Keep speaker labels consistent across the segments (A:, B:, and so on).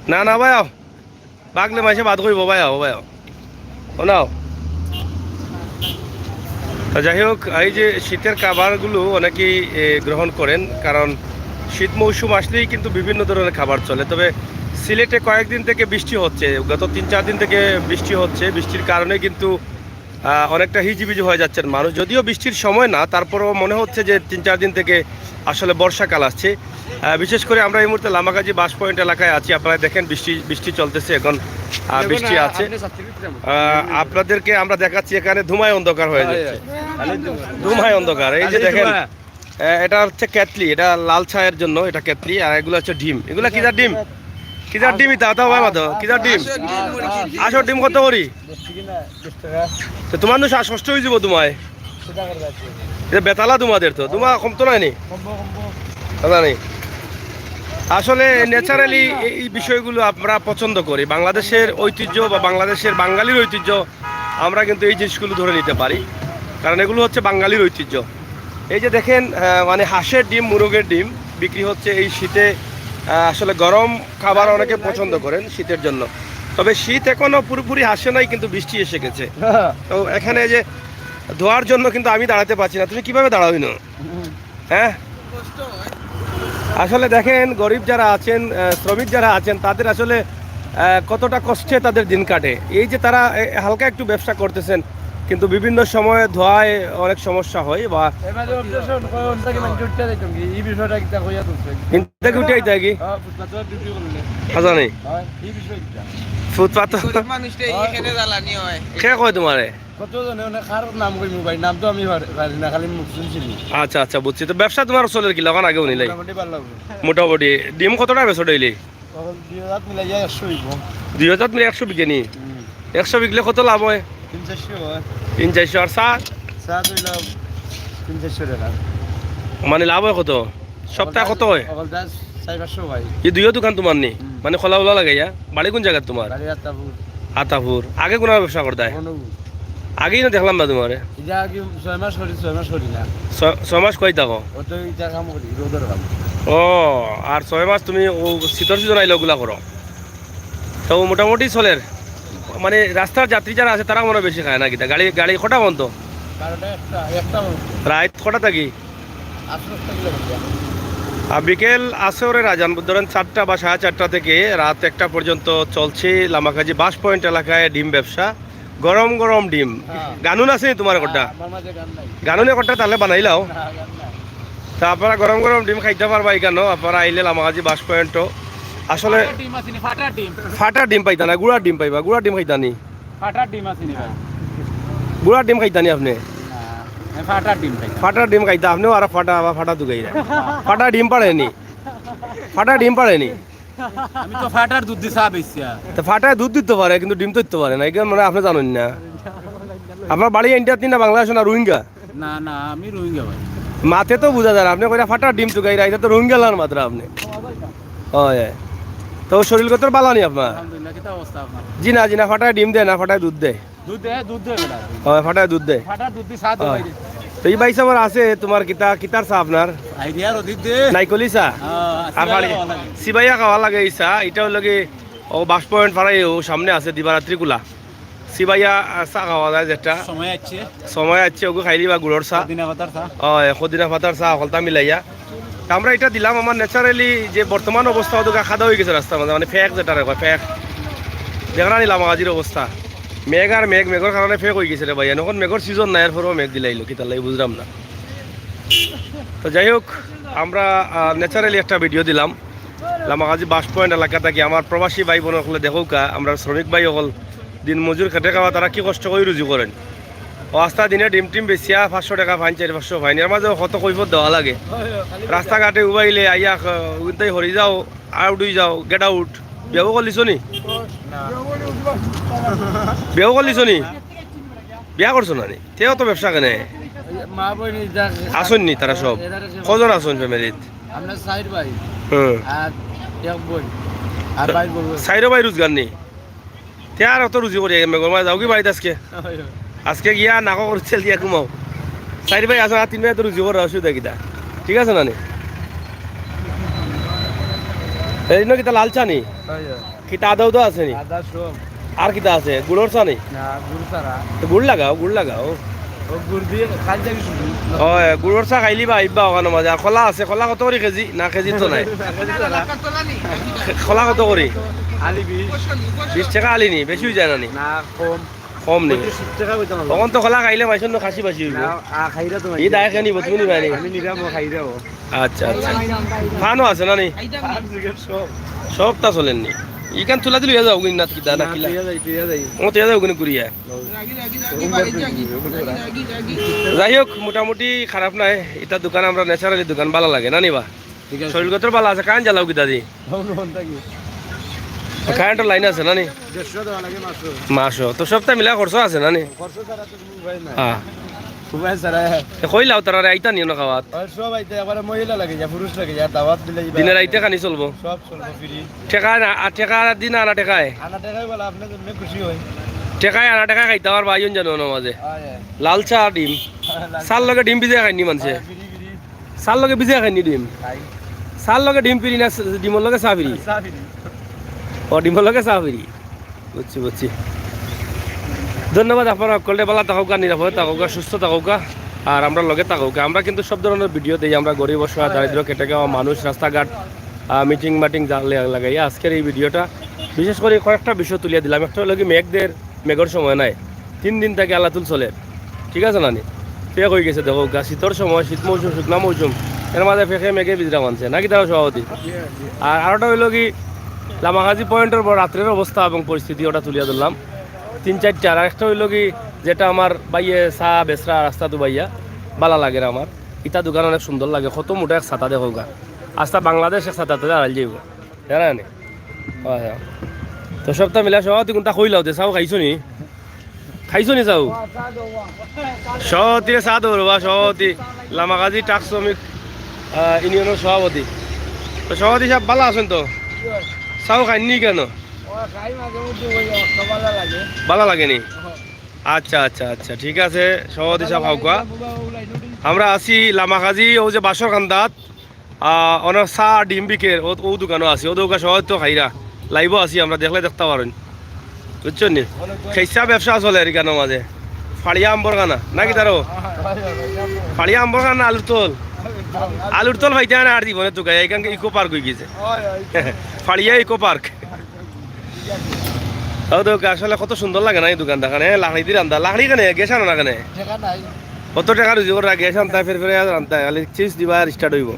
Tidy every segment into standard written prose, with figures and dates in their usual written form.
A: না না ভাই আও বাগলে মাসে বাদ করবো ভাই আও ভাই আও ও নাও। যাই হোক এই যে শীতের খাবারগুলো অনেকেই গ্রহণ করেন, কারণ শীত মৌসুম আসলেই কিন্তু বিভিন্ন ধরনের খাবার চলে। তবে সিলেটে কয়েকদিন থেকে বৃষ্টি হচ্ছে, গত 3-4 দিন থেকে বৃষ্টি হচ্ছে। বৃষ্টির কারণে কিন্তু অনেকটা হিজিবিজি হয়ে যাচ্ছেন মানুষ, যদিও বৃষ্টির সময় না, তারপরেও মনে হচ্ছে যে 3-4 দিন থেকে আসলে বর্ষাকাল আসছে। বিশেষ করে আমরা এই মুহূর্তে লামাগাজী বাস পয়েন্ট এলাকায় আছি। আপনারা দেখেন বৃষ্টি বৃষ্টি চলতেছে এখন, বৃষ্টি আছে। আপনাদেরকে আমরা দেখাচ্ছি এখানে ধুমায় অন্ধকার হয়ে যাচ্ছে, ধুমায় অন্ধকার। এই যে দেখেন এটা হচ্ছে কেতলি, এটা লাল ছায়ের জন্য এটা কেতলি, আর এগুলো হচ্ছে ডিম। এগুলো কিজার ডিম? কিজার ডিম? ইতা তাও ভাই মাতো কিজার ডিম? আসো ডিম কত করি? তো তোমার তো ষষ্ঠ হয়ে যাব তোমায়, এটা বেতালা তোমাদের তো, তোমার কম তো নাই জানি। আসলে ন্যাচারালি এই বিষয়গুলো আমরা পছন্দ করি। বাংলাদেশের ঐতিহ্য বা বাংলাদেশের বাঙালির ঐতিহ্য, আমরা কিন্তু এই জিনিসগুলো ধরে নিতে পারি, কারণ এগুলো হচ্ছে বাঙালির ঐতিহ্য। এই যে দেখেন মানে হাঁসের ডিম, মুরগের ডিম বিক্রি হচ্ছে এই শীতে। আসলে গরম খাবার অনেকে পছন্দ করেন শীতের জন্য। তবে শীত এখনো পুরোপুরি আসে নাই, কিন্তু বৃষ্টি এসে গেছে। তো এখানে যে ধোয়ার জন্য কিন্তু আমি দাঁড়াতে পারছি না। তুমি কিভাবে দাঁড়াবি না? হ্যাঁ, আসলে দেখেন গরিব যারা আছেন, শ্রমিক যারা আছেন, তাদের আসলে কতটা কষ্টে তাদের দিন কাটে। এই যে তারা হালকা একটু ব্যবসা করতেছেন, কিন্তু বিভিন্ন সময়ে ধোয়ায় অনেক সমস্যা হয়। বা ফুটপাত কে কয় তোমারে? আচ্ছা আচ্ছা, বুঝছি। তো ব্যবসা তোমার চলে কি লগন আগেও নিলাই? মোটামুটি ডিম কতটা বেচো ডেইলি? 2000 মিলে 100 বিকে নি? 100 বিকলে কত লাভ হয়? 300-400। আর চা? মানে লাভ হয় কত? সপ্তাহে কত হয়? এই দুইও দোকান তোমার নি? মানে খোলা ওলা লাগে? বাড়ি কোন জায়গা তোমার? আতাপুর। আগে কোন ব্যবসা করতায়? আগেই না দেখলাম না তোমার। 6 মাস কই থাকো? ও, আর 6 মাস তুমি শীতর সিজন আইলে ওগুলা করো? তো মোটামুটি চলের। মানে রাস্তার যাত্রী যারা আছে তারা মনে বেশি খায় না কিতা? গাড়ি গাড়ি কটা বন্ধ? রাত কটা থাকি? আর বিকেল আছে ওরে রাজান, ধরেন 4টা বা 4:30 থেকে রাত 1টা পর্যন্ত চলছে লামাকাজি বাস পয়েন্ট এলাকায় ডিম ব্যবসা। গরম গরম ডিম। গানুন আছে তোমার কটা? গানুনে কটা তাহলে বানাইলাও। তা আপনারা গরম গরম ডিম খাইতে পারবা এখানেও। আপনারা আইলে লামাকাজি বাস পয়েন্টও। আসলে ফাটার ডিম পাইতা না, গুড়ার ডিম পাইবা। গুড়ার ডিম খাইতা নি? গুড়ার ডিম খাইতা নি আপনি? ফাটার ডিম খাইতা আপনিও? আর ফাটা বা ফাটা দুগাই ফাটা ডিম পাড়েনি? ফাটা ডিম পাড়েনি?
B: আমি তো ফাটার দুধ দিয়ে চা বেচছি।
A: তো ফাটায় দুধ দিতে পারে কিন্তু ডিম তো দিতে পারে না, এখানে মানে আপনি জানেন না। আপনার বাড়ি ইন্ডিয়াতে না বাংলাদেশ না রোহিঙ্গা?
B: না না, আমি রোহিঙ্গা ভাই।
A: মাথে তো বোঝা যায় আপনি কইরা ফাটার ডিম চুকাই রাইতে তো রোহিঙ্গা লান মাত্র আপনি। হয় তো শরীর কত বালানি আপনার?
B: আলহামদুলিল্লাহ। কি অবস্থা আপনার?
A: জি না জি না, ফাটায় ডিম দেয় না, ফাটায় দুধ দেয়।
B: দুধ দেয় বেটা।
A: হয়, ফাটায় দুধ দেয়।
B: ফাটার দুধ দিয়ে চা দোয়াই দে।
A: তো এই বাইস আমার আছে তোমার কিতার চা আপনার?
B: আইডিয়ার অধিক দে।
A: নাইকলি চা? আর ফাড়ি সিবাইয়া খাওয়া লাগে এই চা। এটাও লাগে ও বাস পয়েন্ট পাড়াই ও সামনে আছে দিবারাত্রি গুলা সিবাইয়া চা খাওয়া যায়, যেটা সময় আছে ওকে খাইলি বা গুড়র চা। সদিনা পাতার চা হলতা মিলাইয়া। আমরা এটা দিলাম আমার ন্যাচারালি যে বর্তমান অবস্থা ওদের খাদা হয়ে গেছে রাস্তার মধ্যে, মানে ফেক যেটা রে ফেক দেখা নিলাম আজির অবস্থা। মেঘ আর মেঘর কারণে ফেক হয়ে গেছে রে ভাই। এখন মেঘর সিজন নাই, এর পরেও মেঘ দিলাইলো কি তাহলে বুঝলাম না। তো যাই হোক, আমরা ন্যাচারালি একটা ভিডিও দিলাম লামাগাজী বাস পয়েন্ট এলাকা থেকে। আমার প্রবাসী ভাই বোন হলে দেখো কা, আমরা শ্রমিক ভাই হল দিন মজুর খেটে খাওয়া, তারা কি কষ্ট করে রুজি করেন। ও আস্তা দিনে ডিম টিম বেচিয়া 500 টাকা ফাইন, 400 ফাইন। এর মাঝে কত কৈফত দেওয়া লাগে। রাস্তাঘাটে উবাইলে আইয়া উনতাই হরি যাও, আউট হয়ে যাও, গেট আউট। বিয়াও করলিছ নি? বিয়াও করলিছ নি? বিয়া করছো না নি? তেও তো ব্যবসা কেনে আসুন নি তারা সব? কজন আসুন ফ্যামিলিত? সাইরো ভাই রোজগার নেই তে আর অত রুজি করি মেঘর মাঝে যাও কি বাড়িতে আজকে? আজকে গিয়া নাকো করছে দিয়া ঘুমাও। 4 ভাই আসো, আর 3 ভাই তো রুজি করার অসুবিধা কিটা? ঠিক আছে না নি? এই নো কিতা লাল চা নি কিতা আদাও তো আছে নি
B: আদা সব
A: আর কিতা আছে গুড়র চা নি
B: না গুড় সারা
A: তো গুড় লাগাও
B: ও গুড় দিয়ে খাই যাবি শুধু
A: হয় গুড়র চা খাইলি বা আইবা ওখানে মাঝে আর খোলা আছে খোলা কত করে কেজি না কেজি তো নাই খোলা কত করে
B: আলি
A: 20 টাকা আলি নি বেশি হয়ে যায় না নি
B: না কম
A: কম নি
B: 70 টাকা কইতাম
A: তখন তো খোলা খাইলে মাইছন খাসি বাসি হইব
B: না খাইরা তো
A: এই দায় খানি বতুনি নিবা নি
B: আমি নিরাম খাই দাও
A: আচ্ছা আচ্ছা ফানও আছে না নি
B: সব
A: সবটা চলেন নি ইখান তুলা দিলে যাও কিনা না কিতা না কিলা
B: পিয়া যাই
A: ও তো যাও কিনা ঘুরিয়া যাই হোক মোটামুটি খারাপ নাই এটা দোকান আমরা ন্যাচারালি দোকান ভালো লাগে না নিবা
B: ঠিক আছে
A: শরীরগত ভালো আছে কান জ্বালাও কিতা দি কারেন্টের লাইন আছে না নি
B: 150 টাকা লাগে মাত্র
A: মাসও তো সপ্তাহ মিলা খরচ আছে না নি
B: খরচ ছাড়া তো কোনো উপায় নাই
A: হ্যাঁ
B: উপায় ছাড়া
A: কই লাও তারা আইতা নিও না খাওয়াত
B: আর সব আইতে আবার মহিলা লাগে যা পুরুষ লাগে যা দাওয়াত দিলে
A: দিনের আইতে খানি চলবো
B: সব চলবে ফ্রি
A: টেকা না টেকা দিন আনা টেকায়
B: আনা টাকাই বলা আপনি জন্য খুশি হই
A: টেকায় আনা টেকা খাইতে আর বাইজন জানো না মাঝে
B: আয়
A: লাল চা আর ডিম চার লগে ডিম ভিজে খাইনি মানছে
B: ফ্রি ফ্রি
A: চার লগে ভিজে খাইনি ডিম
B: খাই
A: চার লগে ডিম পিরি না ডিমের লগে চা পিরি
B: চা ফ্রি
A: ও ডিমের লগে চা পিরি বুঝছি বুঝছি ধন্যবাদ আপনারা সকলে ভালো থাকুকা নিরাপদে থাকুকা সুস্থ থাকুকা আর আমরা লগে থাকুকা আমরা কিন্তু সব ধরনের ভিডিও দিই আমরা গরিব অসহায় দারিদ্র কেটে যাওয়া মানুষ রাস্তাঘাট মিটিং মাটিং লাগাই আজকের এই ভিডিওটা বিশেষ করে কয়েকটা বিষয় তুলিয়ে দিলাম একটা হলো কি মেঘের সময় নাই 3 দিন থেকে আল্লাহ তুল চলে ঠিক আছে নানি ফেক হয়ে গেছে দেখো গা শীতর সময় শীত মৌসুম শুকনা মৌসুম এর মাঝে ফেঁকে মেঘে বিজরা মানছে নাকি তারা সভাপতি আর আরেকটা হইলো কি লামাগাজি পয়েন্টের পর রাত্রের অবস্থা এবং পরিস্থিতি ওটা তুলিয়ে ধরলাম 3-4টা আর একটা হইলো কি যেটা আমার বাইয়ে চা বেচরা রাস্তা তো বাইয়া ভালো লাগে আমার ইটা দোকান অনেক সুন্দর লাগে কত মোটা এক ছাতা দেখো গা আস্তা বাংলাদেশ এক ছাতাতে দাঁড়াল যাইব জানা নি হয় হয় তো সপ্তাহ মিলা সভাপতি কোনটা কইলাও দে চাও খাইছো নি চাও সভাপতি চা দৌড়বা সভাপতি লামাগাজি টাক শ্রমিক ইউনিয়নের সভাপতি তো সভাপতি সাহেব ভালো আছেন তো চাও খাইনি কেন ভালো লাগেনি আচ্ছা আচ্ছা আচ্ছা ঠিক আছে সভাপতি সাহেব হাউকা আমরা আছি লামাকাজি ও যে বাসর কান্দাত অনেক চা ডিম বিকের ও দোকানও আছি ও দোকান সহজ তো খাইরা লাইভ আছি আমরা দেখলে দেখতে পারেন বুঝছো নি খেসা ব্যবসা চলে আর কেন মাঝে ফাড়িয়া আম্বর গানা নাকি তারও ফাড়িয়া আম্বর গানা আলুর তল ভাইতে না আর জীবনে তো এখান ইকো পার্ক হয়ে গেছে ফাড়িয়া ইকো পার্ক ও তো আসলে কত সুন্দর লাগে না এই দোকানটা কানে লাকড়ি দিয়ে রান্না লাকড়ি কানে গ্যাস আনো না কানে কত টাকা রুজি ওরা গ্যাস আনতা ফের আনতা খালি চিজ দিবা আর স্টার্ট হইব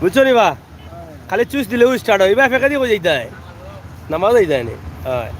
A: বুঝছো নি বা খালি চুজ দিলেও স্টার্ট হইবা ফেঁকা দিয়ে যাইতে নামাজ যাইতে নি হয়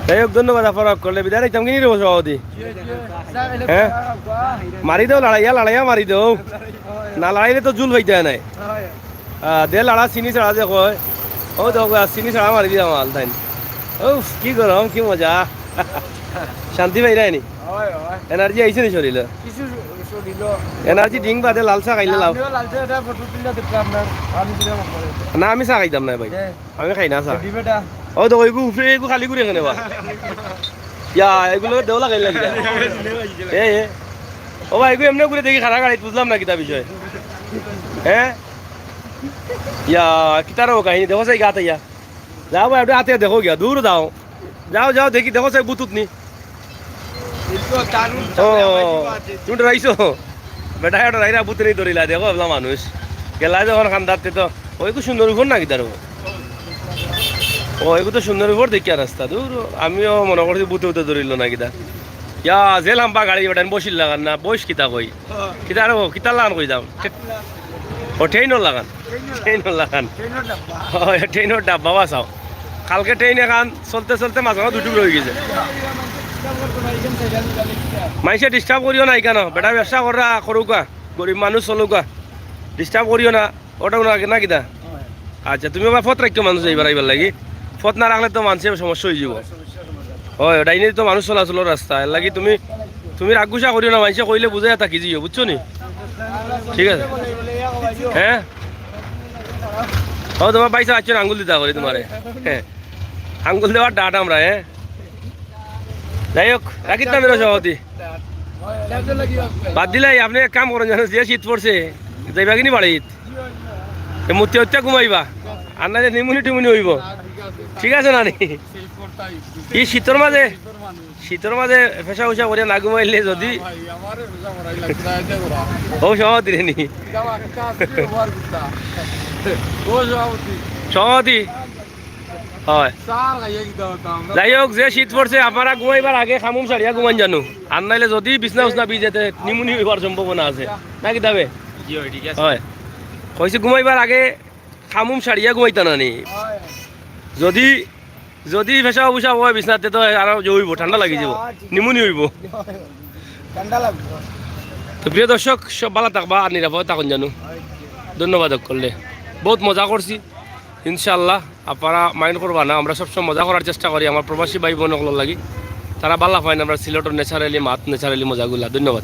A: যাই হোক ধন্যবাদ আপনারা করলে বিদায় রাখতাম কিনি রে সভাপতি হ্যাঁ মারি দেও লড়াইয়া মারি দেও না লড়াইলে তো জুল হইতে নাই দে লড়া চিনি ছাড়া যে কয় ও দেখো চিনি ছাড়া মারি দিয়া মাল তাই ও কি গরম কি মজা শান্তি পাই রায়নি এনার্জি আইছে নি শরীরে এনার্জি ডিং বাদে লাল চা খাইলে লাভ না আমি চা খাইতাম না ভাই আমি খাই না চা ও দেখো এগুলো খালি করে এখানে বা ইয়া এগুলো দেওলা খাইলে এ ও ভাই এগুলো এমনি করে দেখি খারাপ গাড়ি বুঝলাম না কিতা বিষয় হ্যাঁ ইয়া কিতারও কাহিনী দেখো চাই গাতে ইয়া যাও ভাই হাতে দেখো গিয়া দূর যাও দেখি দেখো চাই বুতুত নি ও তুমি রাইছো বেটা এটা রাইরা বুতে নেই ধরিলা দেখো এবলা মানুষ গেলা যখন খান্দাতে তো ওইগু সুন্দর উপর নাকি তার ও এগু তো সুন্দর উপর দেখি রাস্তা দূর আমিও মনে করছি বুতে ধরিল না কিতা ইয়া যে লাম্বা গাড়ি বেটান বসিল লাগান না বইস কিতা কই কিতা আর কিতা লাগান কই যাম ও ট্রেনও লাগান ট্রেনের ডাব্বা চাও কালকে ট্রেন এখান চলতে মাঝখানে দুটুক রয়ে গেছে মাইসে ডিস্টার্ব করিও না কেন বেটা ব্যবসা করা করুকা গরিব মানুষ চলুকা ডিস্টার্ব করিও না ওটাও না কিতা আচ্ছা তুমি আবার ফত রাখিও মানুষ এইবার আইবার লাগি ফত না রাখলে তো মানুষের সমস্যা হয়ে যাব হয় ওটাই নিয়ে তো মানুষ চলাচলের রাস্তা এর লাগি তুমি রাগুসা করিও না মানুষে কইলে বুঝে থাকি যাইও বুঝছো নি ঠিক আছে হ্যাঁ ও তোমার পাইসা আচ্ছা আঙ্গুল দিতে করি তোমারে হ্যাঁ আঙ্গুল দেওয়ার ডাট আমরা হ্যাঁ যাই হোক রাখিত না মেরো সভাপতি বাদ দিলাই আপনি এক কাম করেন জানো যে শীত পড়ছে যাইবা কিনি বাড়িত মুতি হত্যা ঘুমাইবা আর না যে নিমুনি টিমুনি হইব ঠিক আছে না নি এই শীতের মাঝে ফেসা উষা করে না ঘুমাইলে যদি ও সমাধি রে নি সমাধি হয় যাই হোক যে শীত পড়ছে আপনারা ঘুমাইবার আগে খামুম সারিয়া ঘুমান জানো আর নাইলে যদি বিছনা উছনা যেতে নিমুনি হইবার সম্ভাবনা আছে নাকি তবে হয় কইছে ঘুমাইবার আগে খামুম সারিয়া ঘুমাইতা না নি যদি যদি ফেসা উষা হয় বিছনাতে তো আর হইব ঠান্ডা লাগি যাব নিমুনি হইব
B: ঠান্ডা লাগবে
A: তো প্রিয় দর্শক সব ভালো থাকবা আর নিরাপদ থাকুন জানো ধন্যবাদ করলে বহুত মজা করছি ইনশাল্লাহ আপনারা মাইন্ড করবা না আমরা সবসময় মজা করার চেষ্টা করি আমার প্রবাসী ভাই বোনগুলোর লাগি তারা ভালো পায় না আমরা সিলেটের ন্যাচারালি মাত ন্যাচারালি মজাগুলা ধন্যবাদ